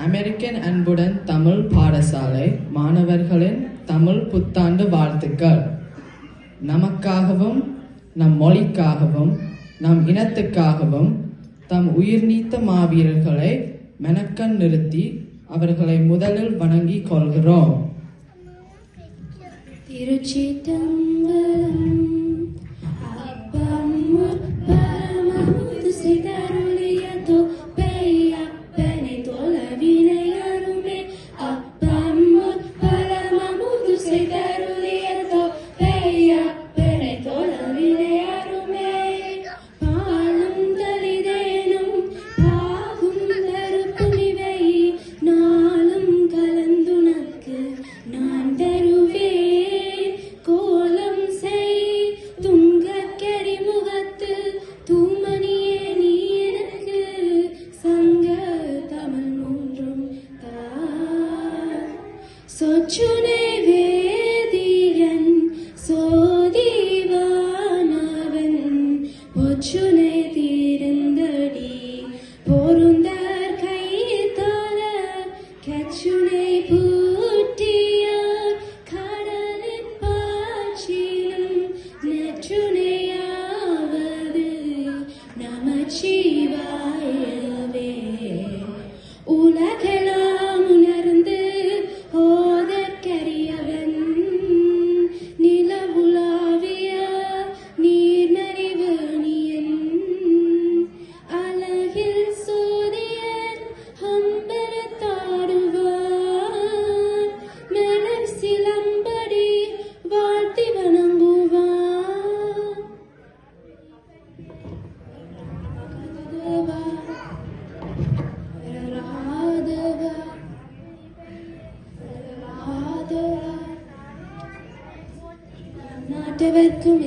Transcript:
American அன்புடன் தமிழ் பாடசாலை மாணவர்களின் தமிழ் புத்தாண்டு வாழ்த்துக்கள். நமக்காகவும் நம் மொழிக்காகவும் நம் இனத்துக்காகவும் தம் உயிர் நீத்த மாவீரர்களை மெனக்கண் நிறுத்தி அவர்களை முதலில் வணங்கிக் கொள்கிறோம். சொச்சுனை வேதியன் சோதிவானவன் பொச்சுனை தீர்ந்தடி பொருந்தார் கைத்தால கச்சுனை பூட்டியார் கடலின் பாய்ச்சிலும் நச்சுனையாவது நமச்சிவாயவே. உலகெல்லாம் உணர்ந்து ஓதற்கரியவன் நிலவுலாவிய நீர்மறிவணியன் அழகில் சூரியன் அம்பலத்தாடுவான் மலர் சிலம்படி வாழ்த்தி வணங்குவான். நாட்டவர்க்கும்